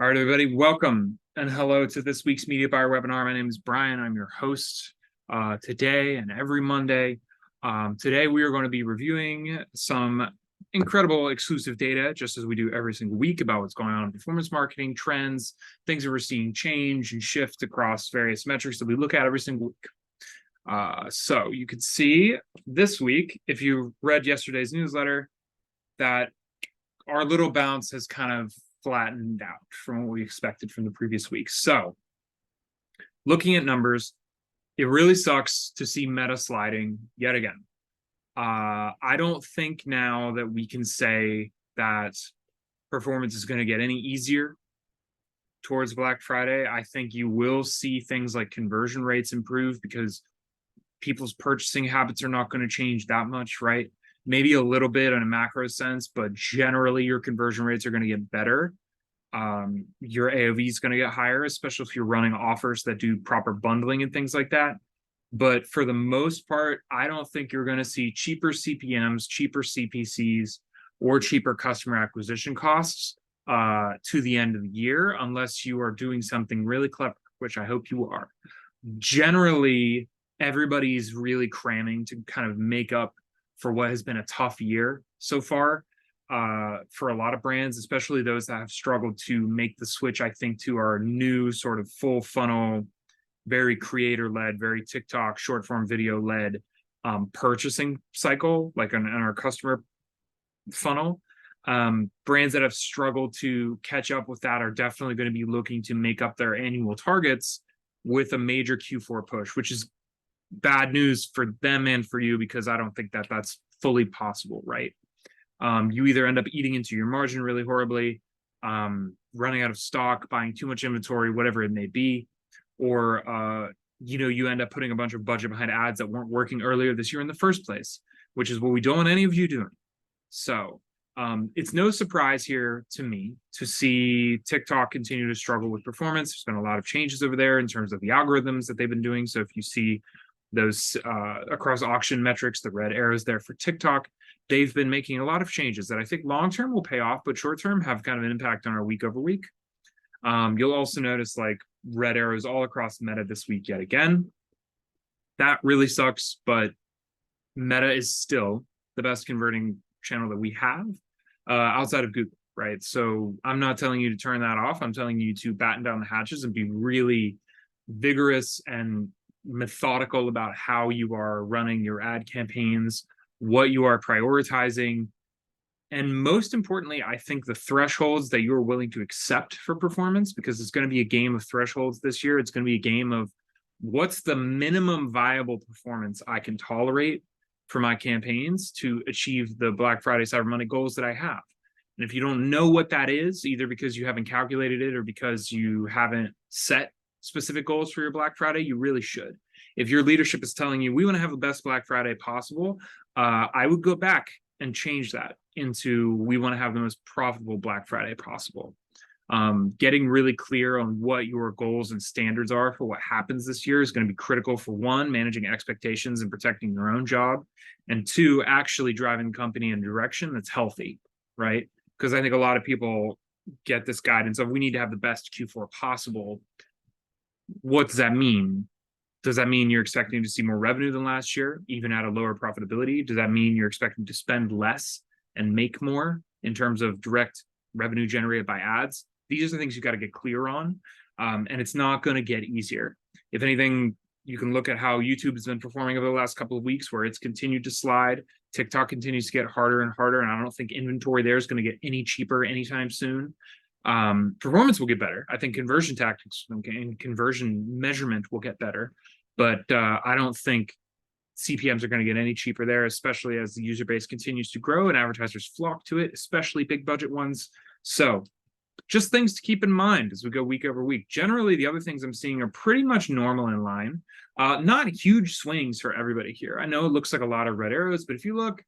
All right, everybody, welcome and hello to this week's Media Buyer webinar. My name is Brian. I'm your host today and every Monday. Today, we are going to be reviewing some incredible exclusive data, just as we do every single week, about what's going on in performance marketing, trends, things that we're seeing change and shift across various metrics that we look at every single week. So you can see this week, if you read yesterday's newsletter, that our little bounce has kind of flattened out from what we expected from the previous week. So looking at numbers, it really sucks to see Meta sliding yet again. I don't think now that we can say that performance is going to get any easier towards Black Friday. I think you will see things like conversion rates improve because people's purchasing habits are not going to change that much, right? Maybe a little bit in a macro sense, but generally your conversion rates are going to get better. Your AOV is going to get higher, especially if you're running offers that do proper bundling and things like that. But for the most part, I don't think you're going to see cheaper CPMs, cheaper CPCs, or cheaper customer acquisition costs to the end of the year, unless you are doing something really clever, which I hope you are. Generally, everybody's really cramming to kind of make up for what has been a tough year so far for a lot of brands, especially those that have struggled to make the switch, I think, to our new sort of full funnel, very creator-led, very TikTok short-form video-led purchasing cycle, like in our customer funnel. Brands that have struggled to catch up with that are definitely going to be looking to make up their annual targets with a major Q4 push, which is bad news for them and for you, because I don't think that that's fully possible, right? You either end up eating into your margin really horribly, running out of stock, buying too much inventory, whatever it may be, or you end up putting a bunch of budget behind ads that weren't working earlier this year in the first place, which is what we don't want any of you doing. So it's no surprise here to me to see TikTok continue to struggle with performance. There's been a lot of changes over there in terms of the algorithms that they've been doing. So if you see those across auction metrics, the red arrows there for TikTok, they've been making a lot of changes that I think long-term will pay off, but short-term have kind of an impact on our week over week. You'll also notice like red arrows all across Meta this week yet again. That really sucks, but Meta is still the best converting channel that we have outside of Google, right? So I'm not telling you to turn that off. I'm telling you to batten down the hatches and be really vigorous and methodical about how you are running your ad campaigns, what you are prioritizing, and most importantly, I think the thresholds that you're willing to accept for performance, because it's going to be a game of thresholds this year. It's going to be a game of what's the minimum viable performance I can tolerate for my campaigns to achieve the Black Friday, Cyber Monday goals that I have. And if you don't know what that is, either because you haven't calculated it or because you haven't set specific goals for your Black Friday, you really should. If your leadership is telling you, we want to have the best Black Friday possible, I would go back and change that into, we want to have the most profitable Black Friday possible. Getting really clear on what your goals and standards are for what happens this year is going to be critical for, one, managing expectations and protecting your own job, and two, actually driving the company in a direction that's healthy, right? Because I think a lot of people get this guidance of, we need to have the best Q4 possible. What does that mean? Does that mean you're expecting to see more revenue than last year, even at a lower profitability? Does that mean you're expecting to spend less and make more in terms of direct revenue generated by ads? These are the things you've got to get clear on, and it's not going to get easier. If anything, you can look at how YouTube has been performing over the last couple of weeks, where it's continued to slide. TikTok continues to get harder and harder, and I don't think inventory there is going to get any cheaper anytime soon. Performance will get better. I think conversion tactics and conversion measurement will get better, but I don't think CPMs are going to get any cheaper there, especially as the user base continues to grow and advertisers flock to it, especially big budget ones. So just things to keep in mind as we go week over week. Generally, the other things I'm seeing are pretty much normal in line. Not huge swings for everybody here. I know it looks like a lot of red arrows, but if you look,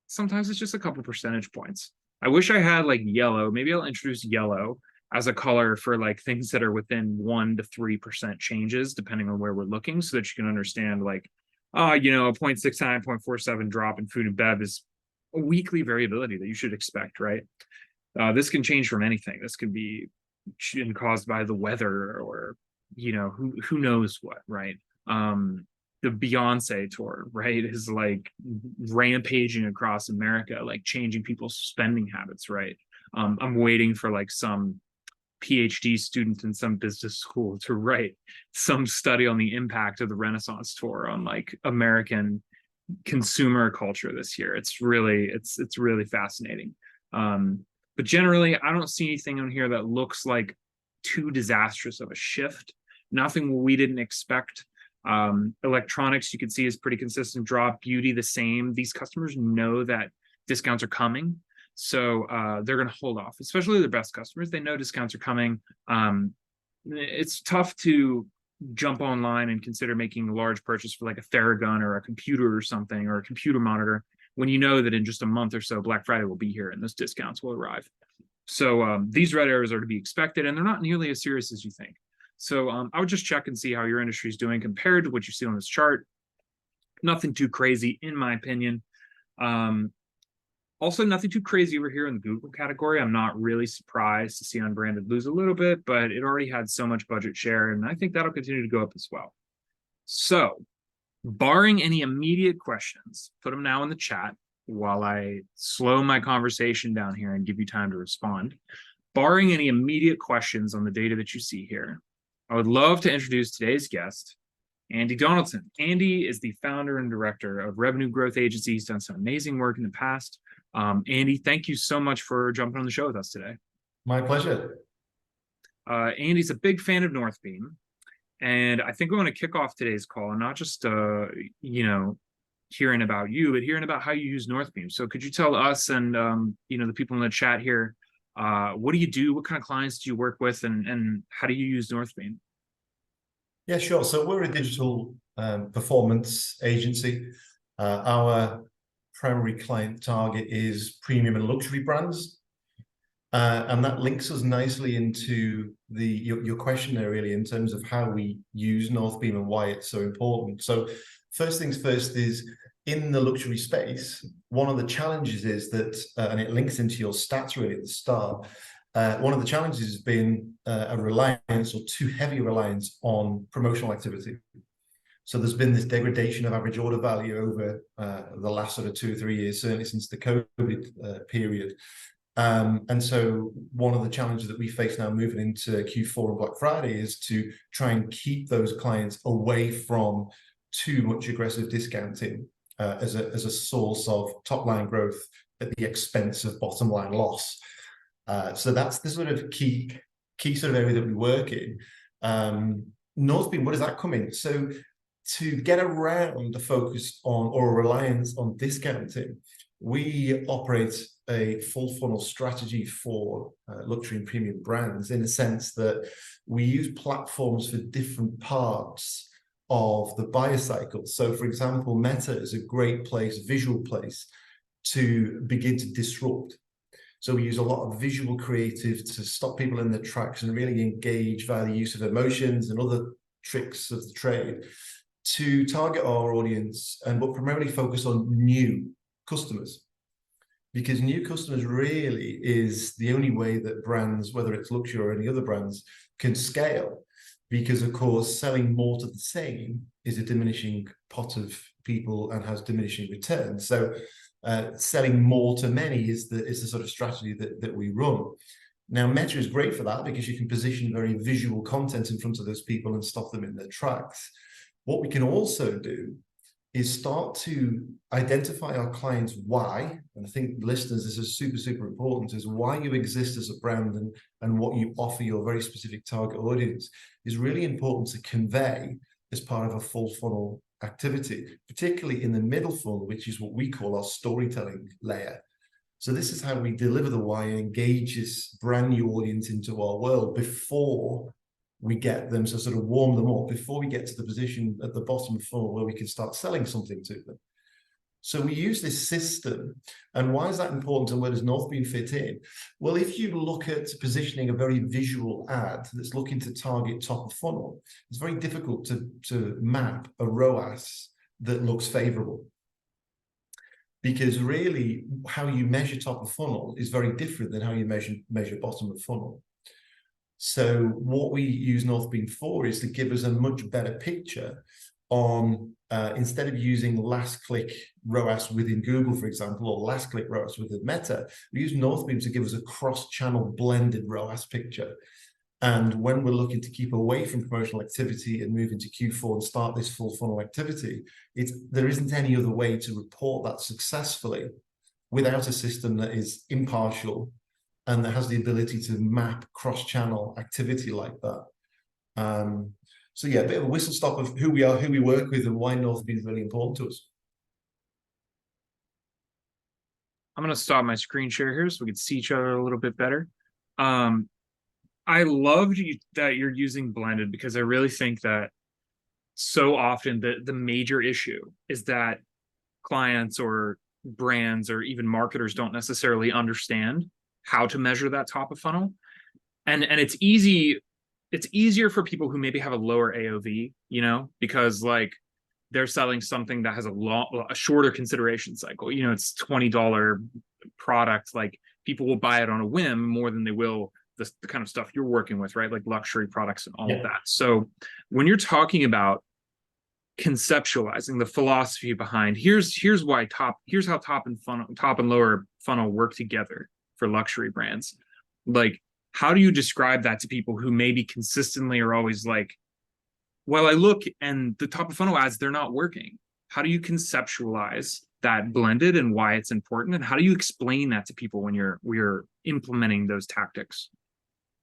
sometimes it's just a couple percentage points. I wish I had like yellow. Maybe I'll introduce yellow as a color for like things that are within 1 to 3% changes, depending on where we're looking, so that you can understand like, a 0.69, 0.47 drop in food and bev is a weekly variability that you should expect, right? This can change from anything. This could be and caused by the weather, or who knows what, right? The Beyonce tour, right, is like rampaging across America, like changing people's spending habits, right? I'm waiting for like some PhD student in some business school to write some study on the impact of the Renaissance tour on like American consumer culture this year. It's really fascinating. But generally, I don't see anything on here that looks like too disastrous of a shift. Nothing we didn't expect. Electronics, you can see, is pretty consistent drop. Beauty, the same. These customers know that discounts are coming, so they're going to hold off, especially the best customers. They know discounts are coming. It's tough to jump online and consider making a large purchase for like a Theragun or a computer or something, or a computer monitor, when you know that in just a month or so Black Friday will be here and those discounts will arrive. So these red arrows are to be expected, and they're not nearly as serious as you think. So I would just check and see how your industry is doing compared to what you see on this chart. Nothing too crazy, in my opinion. Also, nothing too crazy over here in the Google category. I'm not really surprised to see unbranded lose a little bit, but it already had so much budget share, and I think that'll continue to go up as well. So, barring any immediate questions, put them now in the chat while I slow my conversation down here and give you time to respond. Barring any immediate questions on the data that you see here, I would love to introduce today's guest, Andy Donaldson. Andy is the founder and director of Revenue Growth Agency. He's done some amazing work in the past. Andy, thank you so much for jumping on the show with us today. My pleasure. Andy's a big fan of Northbeam, and I think we want to kick off today's call, not just hearing about you, but hearing about how you use Northbeam. So could you tell us and the people in the chat here, what do you do? What kind of clients do you work with, and how do you use Northbeam? Yeah, sure. So we're a digital performance agency. Our primary client target is premium and luxury brands. And that links us nicely into your question there, really, in terms of how we use Northbeam and why it's so important. So first things first is, in the luxury space, one of the challenges is that, and it links into your stats really at the start, one of the challenges has been a reliance, or too heavy a reliance, on promotional activity. So there's been this degradation of average order value over the last sort of 2 or 3 years, certainly since the COVID period. And so one of the challenges that we face now moving into Q4 and Black Friday is to try and keep those clients away from too much aggressive discounting as a source of top line growth at the expense of bottom line loss. So that's the sort of key sort of area that we work in. Northbeam, what does that come in? So to get around the focus on, or a reliance on, discounting, we operate a full funnel strategy for luxury and premium brands, in the sense that we use platforms for different parts of the buyer cycle. So for example, Meta is a great place, visual place, to begin to disrupt. So we use a lot of visual creative to stop people in their tracks and really engage via the use of emotions and other tricks of the trade to target our audience, and but primarily focus on new customers. Because new customers really is the only way that brands, whether it's luxury or any other brands, can scale. Because of course, selling more to the same is a diminishing pot of people and has diminishing returns. So selling more to many is the sort of strategy that we run. Now, Meta is great for that, because you can position very visual content in front of those people and stop them in their tracks. What we can also do is start to identify our clients' why, and I think listeners, this is super, super important, is why you exist as a brand, and what you offer your very specific target audience is really important to convey as part of a full funnel activity, particularly in the middle funnel, which is what we call our storytelling layer. So this is how we deliver the why and engage this brand new audience into our world before we get them, to sort of warm them up, before we get to the position at the bottom of the funnel where we can start selling something to them. So we use this system. And why is that important, and where does Northbeam fit in? Well, if you look at positioning a very visual ad that's looking to target top of funnel, it's very difficult to map a ROAS that looks favorable. Because really, how you measure top of funnel is very different than how you measure bottom of funnel. So what we use Northbeam for is to give us a much better picture on, instead of using last click ROAS within Google, for example, or last click ROAS within Meta, we use Northbeam to give us a cross-channel blended ROAS picture. And when we're looking to keep away from promotional activity and move into Q4 and start this full funnel activity, there isn't any other way to report that successfully without a system that is impartial and that has the ability to map cross-channel activity like that. So yeah, a bit of a whistle stop of who we are, who we work with, and why Northbeam is really important to us. I'm going to stop my screen share here so we can see each other a little bit better. I love that you're using blended, because I really think that so often the major issue is that clients or brands or even marketers don't necessarily understand how to measure that top of funnel. And it's easier for people who maybe have a lower AOV, because like they're selling something that has a shorter consideration cycle. It's $20 product. Like people will buy it on a whim more than they will the kind of stuff you're working with, right? Like luxury products and all of that. So when you're talking about conceptualizing the philosophy behind here's how top and lower funnel work together for luxury brands, like how do you describe that to people who maybe consistently are always like, well, I look and the top of funnel ads, they're not working? How do you conceptualize that blended and why it's important, and how do you explain that to people when you're implementing those tactics?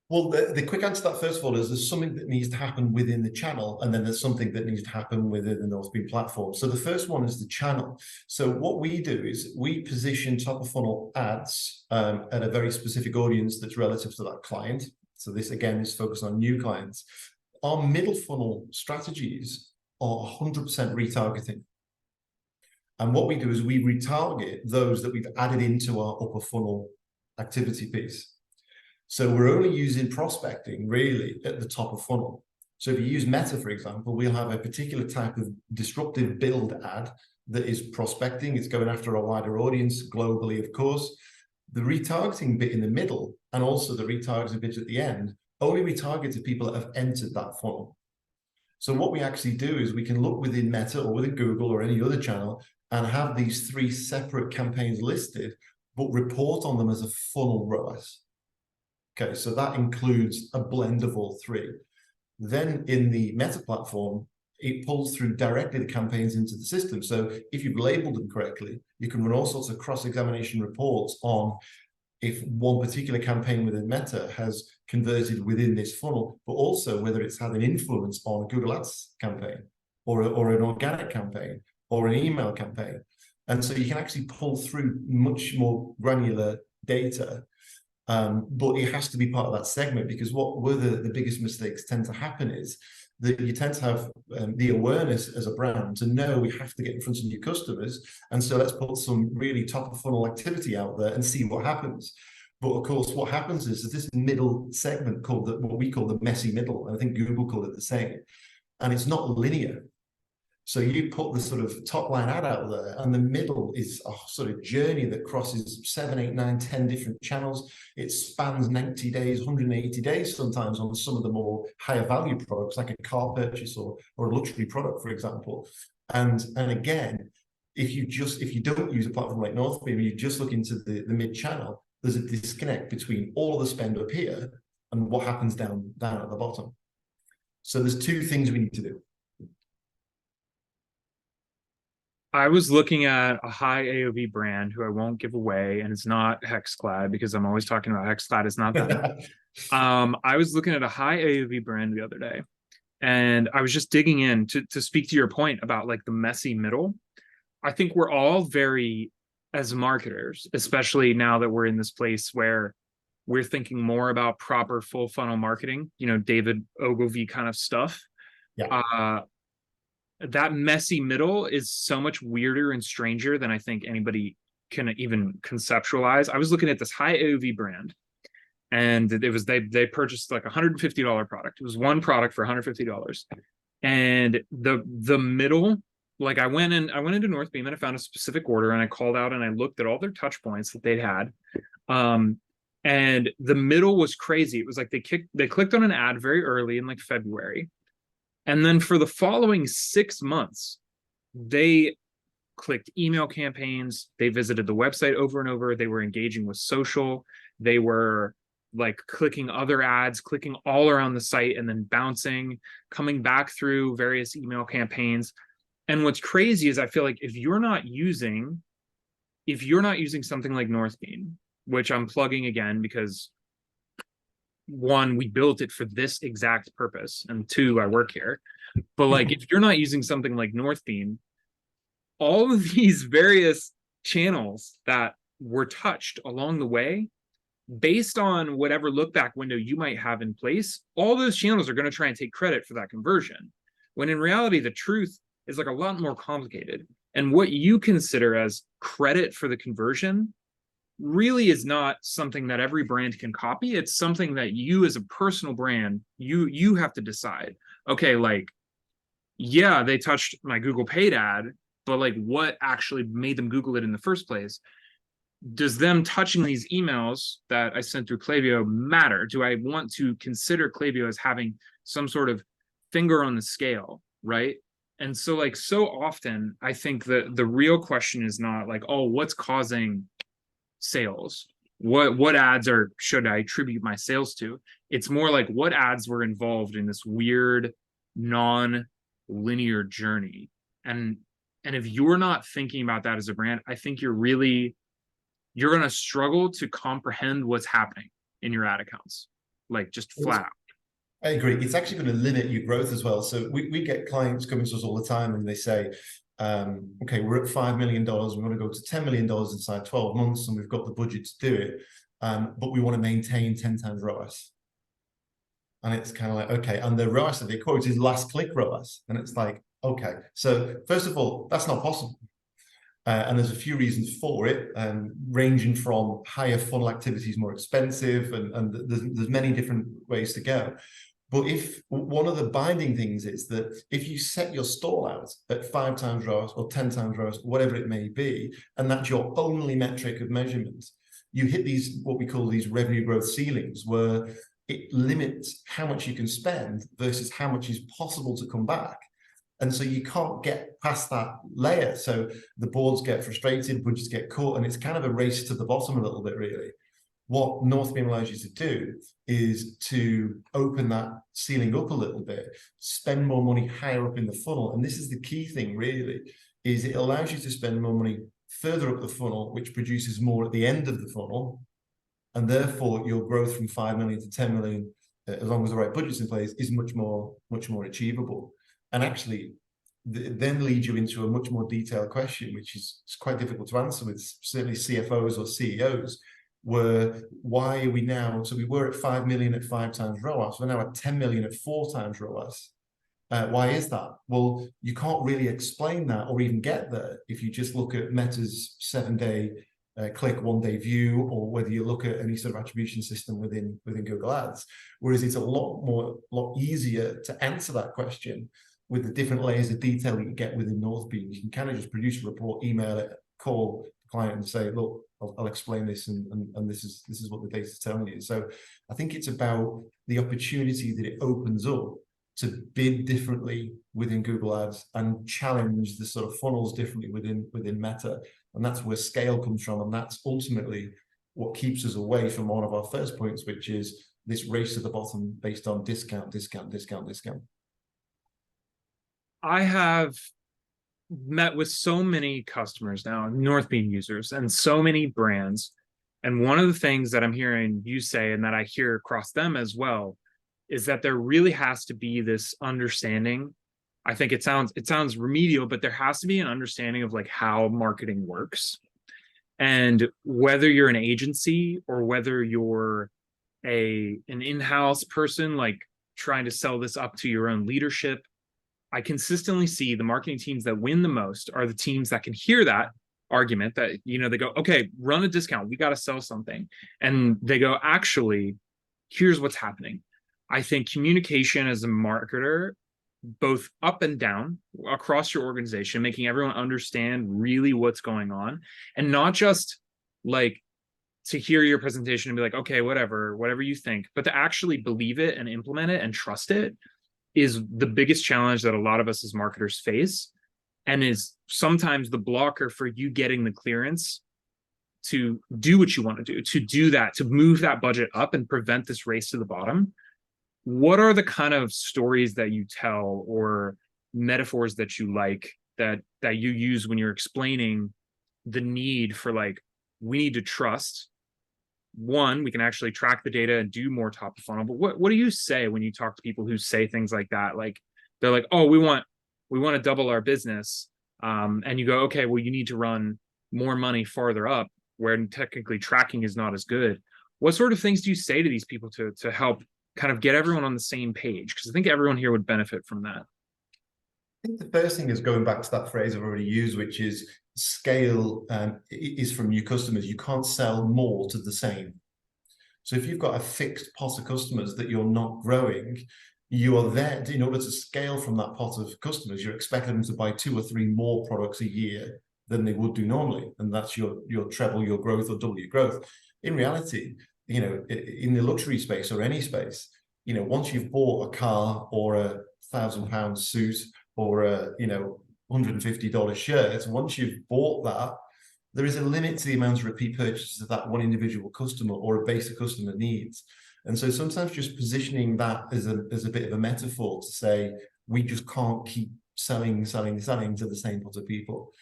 Well, the quick answer to that, first of all, is there's something that needs to happen within the channel, and then there's something that needs to happen within the Northbeam platform. So the first one is the channel. So what we do is we position top of funnel ads at a very specific audience that's relative to that client. So this, again, is focused on new clients. Our middle funnel strategies are 100% retargeting. And what we do is we retarget those that we've added into our upper funnel activity piece. So we're only using prospecting really at the top of funnel. So if you use Meta, for example, we'll have a particular type of disruptive build ad that is prospecting. It's going after a wider audience globally, of course. The retargeting bit in the middle and also the retargeting bit at the end only retarget to people that have entered that funnel. So what we actually do is we can look within Meta or within Google or any other channel and have these 3 separate campaigns listed, but report on them as a funnel ROAS. Okay, so that includes a blend of all 3. Then in the Meta platform, it pulls through directly the campaigns into the system. So if you've labeled them correctly, you can run all sorts of cross-examination reports on if one particular campaign within Meta has converted within this funnel, but also whether it's had an influence on a Google Ads campaign or an organic campaign or an email campaign. And so you can actually pull through much more granular data. But it has to be part of that segment, because what were the biggest mistakes tend to happen is that you tend to have the awareness as a brand to know we have to get in front of new customers. And so let's put some really top of funnel activity out there and see what happens. But of course, what happens is that this middle segment called what we call the messy middle, and I think Google called it the same, and it's not linear. So you put the sort of top line ad out there, and the middle is a sort of journey that crosses 7, 8, 9, 10 different channels. It spans 90 days, 180 days sometimes on some of the more higher value products, like a car purchase or a luxury product, for example. And again, if you don't use a platform like Northbeam, you just look into the mid channel, there's a disconnect between all of the spend up here and what happens down at the bottom. So there's 2 things we need to do. I was looking at a high AOV brand who I won't give away, and it's not Hexclad, because I'm always talking about Hexclad. It's not that. I was looking at a high AOV brand the other day, and I was just digging in to speak to your point about like the messy middle. I think we're all very, as marketers, especially now that we're in this place where we're thinking more about proper full funnel marketing, David Ogilvy kind of stuff. Yeah. That messy middle is so much weirder and stranger than I think anybody can even conceptualize. I was looking at this high AOV brand, and it was they purchased like $150 product. It was one product for $150, and the middle, like I went into Northbeam and I found a specific order, and I called out and I looked at all their touch points that they'd had, And the middle was crazy. It was like they clicked on an ad very early in like February. And then for the following 6 months, they clicked email campaigns. They visited the website over and over. They were engaging with social. They were like clicking other ads, clicking all around the site and then bouncing, coming back through various email campaigns. And what's crazy is I feel like if you're not using something like Northbeam, which I'm plugging again because one, we built it for this exact purpose, and two, I work here. But like if you're not using something like Northbeam, all of these various channels that were touched along the way, based on whatever look back window you might have in place, all those channels are going to try and take credit for that conversion. When in reality, the truth is like a lot more complicated. And what you consider as credit for the conversion really is not something that every brand can copy. It's something that you as a personal brand, you have to decide, okay, like, yeah, they touched my Google paid ad, but like what actually made them Google it in the first place? Does them touching these emails that I sent through Klaviyo matter? Do I want to consider Klaviyo as having some sort of finger on the scale, right? And so like so often, I think that the real question is not like, oh, what's causing sales? What ads are should I attribute my sales to? It's more like what ads were involved in this weird non-linear journey. And if you're not thinking about that as a brand, I think you're going to struggle to comprehend what's happening in your ad accounts, like just flat out. I agree. It's actually going to limit your growth as well. So we get clients coming to us all the time and they say, okay, we're at $5 million. We want to go to $10 million inside 12 months and we've got the budget to do it. But we want to maintain 10 times ROAS. And it's kind of like, okay. And the ROAS that they quote is last click ROAS. And it's like, okay. So first of all, that's not possible. And there's a few reasons for it, ranging from higher funnel activity is more expensive, and there's many different ways to go. But if one of the binding things is that if you set your stall out at 5 times ROAS or 10 times ROAS, whatever it may be, and that's your only metric of measurement, you hit these, what we call these revenue growth ceilings, where it limits how much you can spend versus how much is possible to come back. And so you can't get past that layer. So the boards get frustrated, budgets get cut, and it's kind of a race to the bottom a little bit, really. What Northbeam allows you to do is to open that ceiling up a little bit, spend more money higher up in the funnel. And this is the key thing, really, is it allows you to spend more money further up the funnel, which produces more at the end of the funnel. And therefore, your growth from 5 million to 10 million, as long as the right budget's in place, is much more achievable. And actually, then leads you into a much more detailed question, which is quite difficult to answer with certainly CFOs or CEOs, where why are we now, so we were at 5 million at 5 times ROAS, we're now at 10 million at 4 times ROAS. Why is that? Well, you can't really explain that or even get there if you just look at Meta's 7-day click, 1-day view, or whether you look at any sort of attribution system within Google Ads. Whereas it's a lot easier to answer that question with the different layers of detail that you get within Northbeam. You can kind of just produce a report, email it, call the client and say, look, I'll explain this, and this is what the data is telling you. So I think it's about the opportunity that it opens up to bid differently within Google Ads and challenge the sort of funnels differently within Meta. And that's where scale comes from. And that's ultimately what keeps us away from one of our first points, which is this race to the bottom based on discount. I have met with so many customers now, Northbeam users, and so many brands. And one of the things that I'm hearing you say, and that I hear across them as well, is that there really has to be this understanding. I think it sounds remedial, but there has to be an understanding of like how marketing works. And whether you're an agency or whether you're an in-house person, like trying to sell this up to your own leadership, I consistently see the marketing teams that win the most are the teams that can hear that argument, that, you know, they go, okay, run a discount, we got to sell something. And they go, actually, here's what's happening. I think communication as a marketer, both up and down across your organization, making everyone understand really what's going on, and not just like to hear your presentation and be like, okay, whatever you think, but to actually believe it and implement it and trust it is the biggest challenge that a lot of us as marketers face, and is sometimes the blocker for you getting the clearance to do what you want to do that, to move that budget up and prevent this race to the bottom. What are the kind of stories that you tell or metaphors that you like that you use when you're explaining the need for, like, we need to trust, one, we can actually track the data and do more top of funnel, but what do you say when you talk to people who say things like that? Like, they're like, oh, we want to double our business, and you go, okay, well, you need to run more money farther up where technically tracking is not as good. What sort of things do you say to these people to help kind of get everyone on the same page? Because I think everyone here would benefit from that. I think the first thing is going back to that phrase I've already used, which is scale is from new customers. You can't sell more to the same. So if you've got a fixed pot of customers that you're not growing, you are there in order to scale from that pot of customers. You're expecting them to buy 2 or 3 more products a year than they would do normally, and that's your treble your growth or double your growth. In reality, in the luxury space or any space, once you've bought a car or a £1,000 suit or a $150 shirt, once you've bought that, there is a limit to the amount of repeat purchases that one individual customer or a base of customer needs. And so sometimes just positioning that as a bit of a metaphor to say, we just can't keep selling to the same pot of people.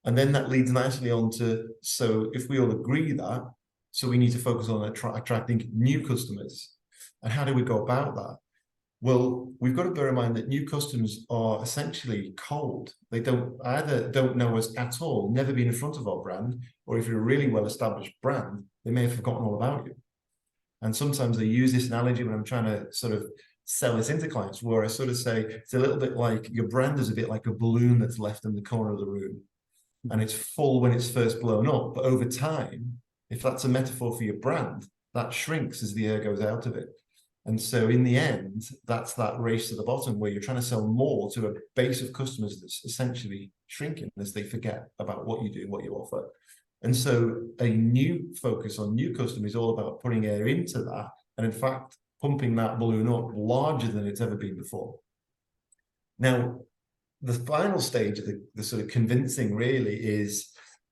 And then that leads nicely on to, so if we all agree that, so we need to focus on attracting new customers. And how do we go about that? Well, we've got to bear in mind that new customers are essentially cold. They don't know us at all, never been in front of our brand, or if you're a really well-established brand, they may have forgotten all about you. And sometimes they use this analogy when I'm trying to sort of sell this into clients, where I sort of say, it's a little bit like your brand is a bit like a balloon that's left in the corner of the room. And it's full when it's first blown up. But over time, if that's a metaphor for your brand, that shrinks as the air goes out of it. And so in the end, that's that race to the bottom where you're trying to sell more to a base of customers that's essentially shrinking as they forget about what you do and what you offer. And so a new focus on new customers is all about putting air into that, and in fact, pumping that balloon up larger than it's ever been before. Now, the final stage of the sort of convincing really is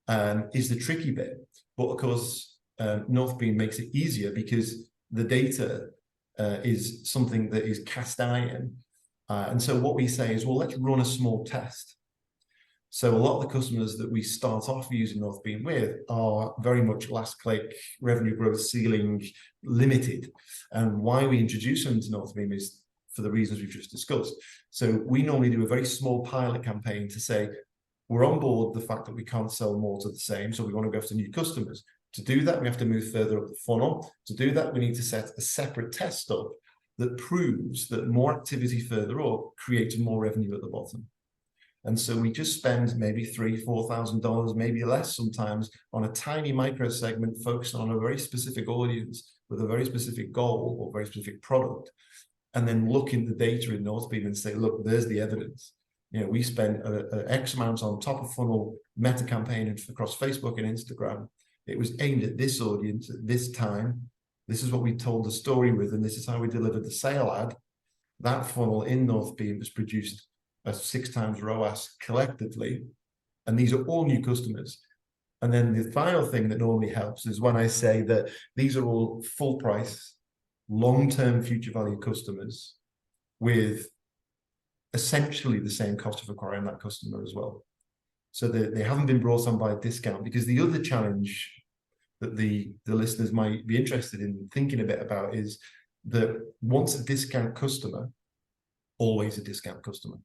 the tricky bit. But of course, Northbeam makes it easier because the data is something that is cast iron. And so what we say is, well, let's run a small test. So a lot of the customers that we start off using Northbeam with are very much last click, revenue growth ceiling limited. And why we introduce them to Northbeam is for the reasons we've just discussed. So we normally do a very small pilot campaign to say, we're on board the fact that we can't sell more to the same, so we want to go after new customers. To do that, we have to move further up the funnel. To do that, we need to set a separate test up that proves that more activity further up creates more revenue at the bottom. And so we just spend maybe $3,000, $4,000, maybe less sometimes, on a tiny micro segment focused on a very specific audience with a very specific goal or very specific product, and then look in the data in Northbeam and say, look, there's the evidence. We spent X amount on top of funnel meta campaign across Facebook and Instagram. It was aimed at this audience at this time. This is what we told the story with, and this is how we delivered the sale ad. That funnel in Northbeam has produced a 6 times ROAS collectively, and these are all new customers. And then the final thing that normally helps is when I say that these are all full price, long-term future value customers with essentially the same cost of acquiring that customer as well. So they haven't been brought on by a discount, because the other challenge that the listeners might be interested in thinking a bit about is that once a discount customer, always a discount customer.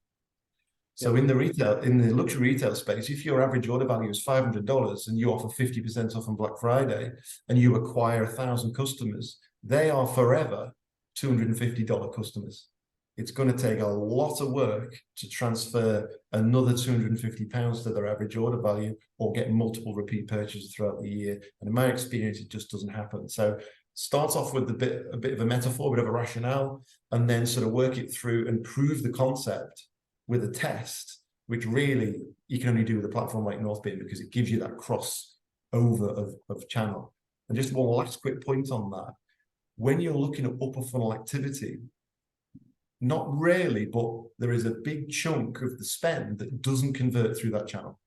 So in the luxury retail space, if your average order value is $500 and you offer 50% off on Black Friday and you acquire 1,000 customers, they are forever $250 customers. It's going to take a lot of work to transfer another £250 to their average order value or get multiple repeat purchases throughout the year. And in my experience, it just doesn't happen. So start off with a bit of a metaphor, a bit of a rationale, and then sort of work it through and prove the concept with a test, which really you can only do with a platform like Northbeam, because it gives you that crossover of channel. And just one last quick point on that. When you're looking at upper funnel activity, not really, but there is a big chunk of the spend that doesn't convert through that channel.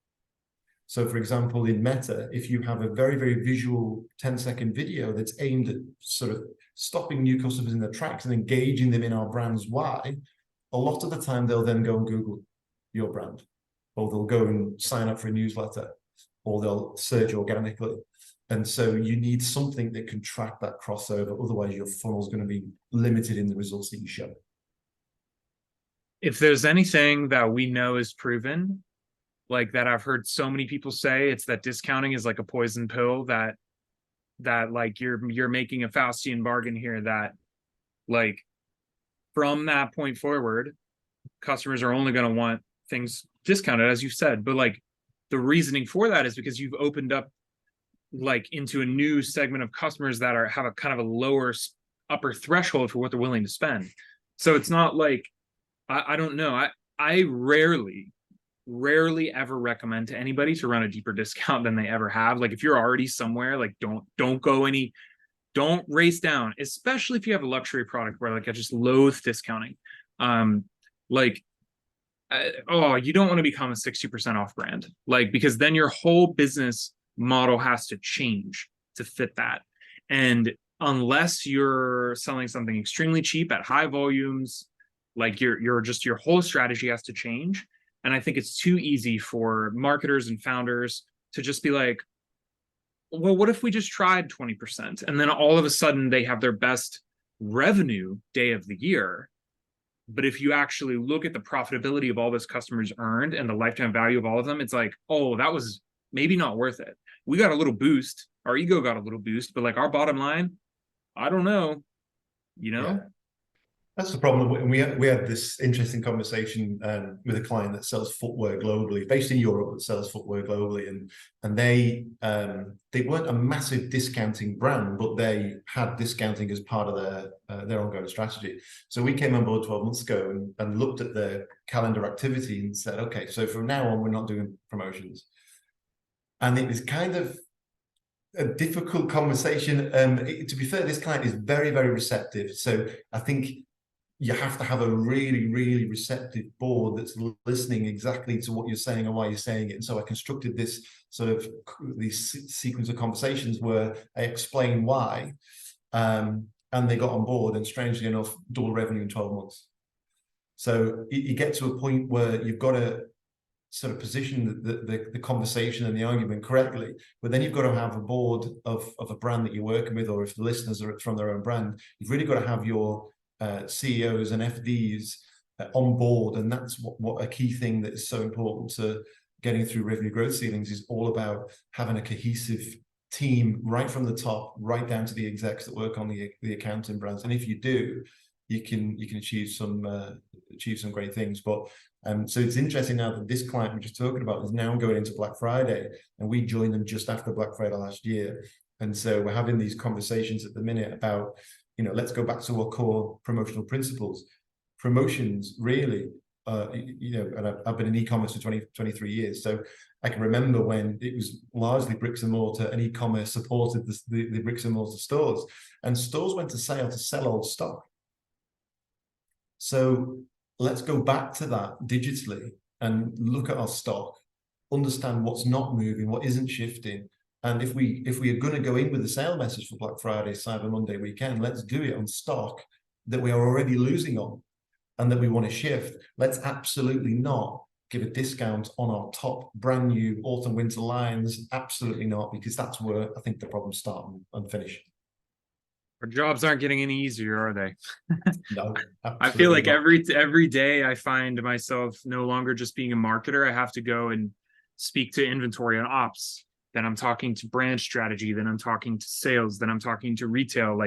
So for example, in Meta, if you have a very, very visual 10-second video that's aimed at sort of stopping new customers in their tracks and engaging them in our brand's why, a lot of the time they'll then go and Google your brand, or they'll go and sign up for a newsletter, or they'll search organically. And so you need something that can track that crossover. Otherwise, your funnel is going to be limited in the results that you show. If there's anything that we know is proven, like that I've heard so many people say, it's that discounting is like a poison pill, that like you're making a Faustian bargain here, that like from that point forward, customers are only going to want things discounted, as you said. But like the reasoning for that is because you've opened up like into a new segment of customers that have a kind of a lower upper threshold for what they're willing to spend. So it's not like, I don't know. I rarely ever recommend to anybody to run a deeper discount than they ever have. Like if you're already somewhere, like don't race down, especially if you have a luxury product where like I just loathe discounting. You don't want to become a 60% off brand, like, because then your whole business model has to change to fit that. And unless you're selling something extremely cheap at high volumes, like your whole strategy has to change. And I think it's too easy for marketers and founders to just be like, well, what if we just tried 20%? And then all of a sudden they have their best revenue day of the year. But if you actually look at the profitability of all those customers earned and the lifetime value of all of them, it's like, oh, that was maybe not worth it. We got a little boost. Our ego got a little boost, but like our bottom line, I don't know, Yeah. That's the problem. We had this interesting conversation with a client that sells footwear globally, based in Europe, that sells footwear globally, and they weren't a massive discounting brand, but they had discounting as part of their ongoing strategy. So we came on board 12 months ago and looked at their calendar activity and said, okay, so from now on, we're not doing promotions. And it was kind of a difficult conversation. To be fair, this client is very, very receptive. So I think you have to have a really, really receptive board that's listening exactly to what you're saying and why you're saying it. And so I constructed this sort of sequence of conversations where I explain why, and they got on board, and strangely enough, double revenue in 12 months. So you get to a point where you've got to sort of position the conversation and the argument correctly, but then you've got to have a board of a brand that you're working with, or if the listeners are from their own brand, you've really got to have your CEOs and FDs on board. And that's what a key thing that is so important to getting through revenue growth ceilings is all about having a cohesive team right from the top, right down to the execs that work on the accounting brands. And if you do, you can achieve some great things. But so it's interesting now that this client we're just talking about is now going into Black Friday, and we joined them just after Black Friday last year. And so we're having these conversations at the minute about, let's go back to our core promotional principles. Promotions really, and I've been in e-commerce for 23 years. So I can remember when it was largely bricks and mortar, and e-commerce supported the bricks and mortar stores. And stores went to sale to sell old stock. So let's go back to that digitally and look at our stock, understand what's not moving, what isn't shifting. And if we are going to go in with a sale message for Black Friday, Cyber Monday weekend, let's do it on stock that we are already losing on and that we want to shift. Let's absolutely not give a discount on our top brand new autumn winter lines. Absolutely not, because that's where I think the problems start and finish. Our jobs aren't getting any easier, are they? No, I feel like every day I find myself no longer just being a marketer. I have to go and speak to inventory and ops. Then I'm talking to brand strategy. Then I'm talking to sales. Then I'm talking to retail.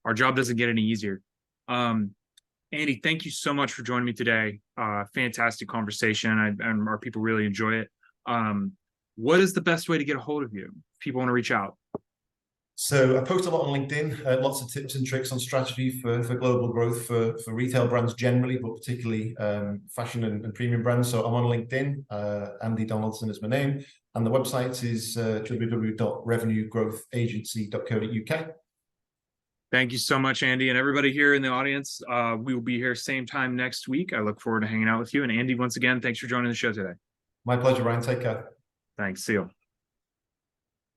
Our job doesn't get any easier. Andy, thank you so much for joining me today. Fantastic conversation, and our people really enjoy it. What is the best way to get a hold of you if people want to reach out? So I post a lot on LinkedIn, lots of tips and tricks on strategy for global growth for retail brands generally, but particularly fashion and premium brands. So I'm on LinkedIn, Andy Donaldson is my name. And the website is www.revenuegrowthagency.co.uk. Thank you so much, Andy, and everybody here in the audience. We will be here same time next week. I look forward to hanging out with you. And Andy, once again, thanks for joining the show today. My pleasure, Ryan. Take care. Thanks. See you.